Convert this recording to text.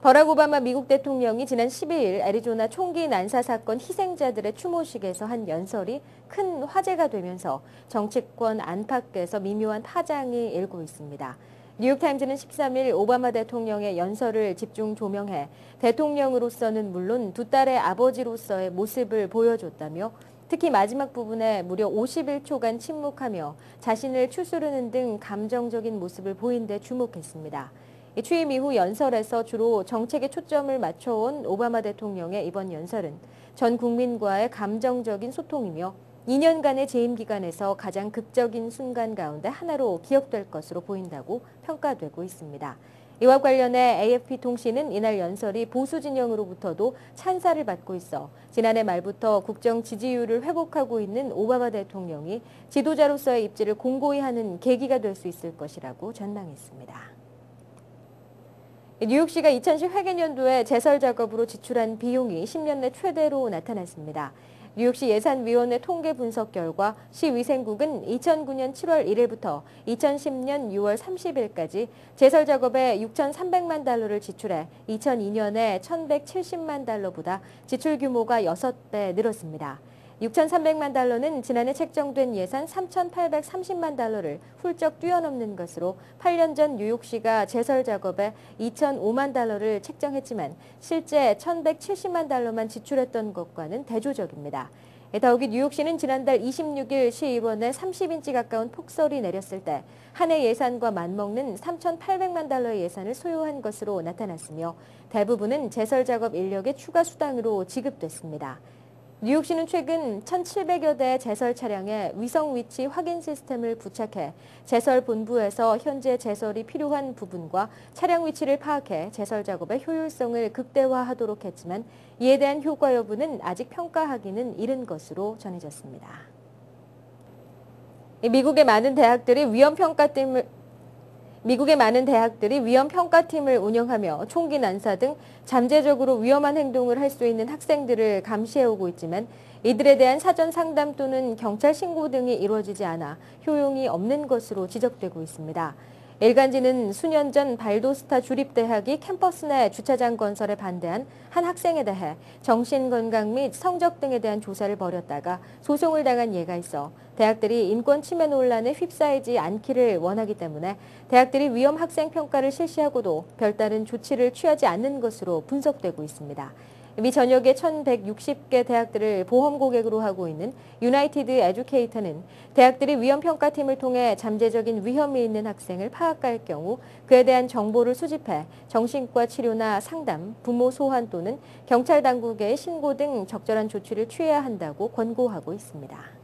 버락 오바마 미국 대통령이 지난 12일 애리조나 총기 난사 사건 희생자들의 추모식에서 한 연설이 큰 화제가 되면서 정치권 안팎에서 미묘한 파장이 일고 있습니다. 뉴욕타임즈는 13일 오바마 대통령의 연설을 집중 조명해 대통령으로서는 물론 두 딸의 아버지로서의 모습을 보여줬다며 특히 마지막 부분에 무려 51초간 침묵하며 자신을 추스르는 등 감정적인 모습을 보인 데 주목했습니다. 취임 이후 연설에서 주로 정책에 초점을 맞춰온 오바마 대통령의 이번 연설은 전 국민과의 감정적인 소통이며 2년간의 재임 기간에서 가장 극적인 순간 가운데 하나로 기억될 것으로 보인다고 평가되고 있습니다. 이와 관련해 AFP 통신은 이날 연설이 보수 진영으로부터도 찬사를 받고 있어 지난해 말부터 국정 지지율을 회복하고 있는 오바마 대통령이 지도자로서의 입지를 공고히 하는 계기가 될 수 있을 것이라고 전망했습니다. 뉴욕시가 2010 회계연도에 제설 작업으로 지출한 비용이 10년 내 최대로 나타났습니다. 뉴욕시 예산위원회 통계 분석 결과 시위생국은 2009년 7월 1일부터 2010년 6월 30일까지 제설 작업에 6,300만 달러를 지출해 2002년에 1,170만 달러보다 지출 규모가 6배 늘었습니다. 6,300만 달러는 지난해 책정된 예산 3,830만 달러를 훌쩍 뛰어넘는 것으로 8년 전 뉴욕시가 제설 작업에 2,005만 달러를 책정했지만 실제 1,170만 달러만 지출했던 것과는 대조적입니다. 더욱이 뉴욕시는 지난달 26일 시의원에 30인치 가까운 폭설이 내렸을 때 한 해 예산과 맞먹는 3,800만 달러의 예산을 소요한 것으로 나타났으며 대부분은 제설 작업 인력의 추가 수당으로 지급됐습니다. 뉴욕시는 최근 1,700여 대의 제설 차량에 위성 위치 확인 시스템을 부착해 제설 본부에서 현재 제설이 필요한 부분과 차량 위치를 파악해 제설 작업의 효율성을 극대화하도록 했지만 이에 대한 효과 여부는 아직 평가하기는 이른 것으로 전해졌습니다. 미국의 많은 대학들이 위험평가팀을 운영하며 총기 난사 등 잠재적으로 위험한 행동을 할 수 있는 학생들을 감시해오고 있지만 이들에 대한 사전 상담 또는 경찰 신고 등이 이루어지지 않아 효용이 없는 것으로 지적되고 있습니다. 일간지는 수년 전 발도스타 주립대학이 캠퍼스 내 주차장 건설에 반대한 한 학생에 대해 정신건강 및 성적 등에 대한 조사를 벌였다가 소송을 당한 예가 있어 대학들이 인권 침해 논란에 휩싸이지 않기를 원하기 때문에 대학들이 위험 학생 평가를 실시하고도 별다른 조치를 취하지 않는 것으로 분석되고 있습니다. 미 전역의 1,160개 대학들을 보험 고객으로 하고 있는 유나이티드 에듀케이터는 대학들이 위험평가팀을 통해 잠재적인 위험이 있는 학생을 파악할 경우 그에 대한 정보를 수집해 정신과 치료나 상담, 부모 소환 또는 경찰 당국에 신고 등 적절한 조치를 취해야 한다고 권고하고 있습니다.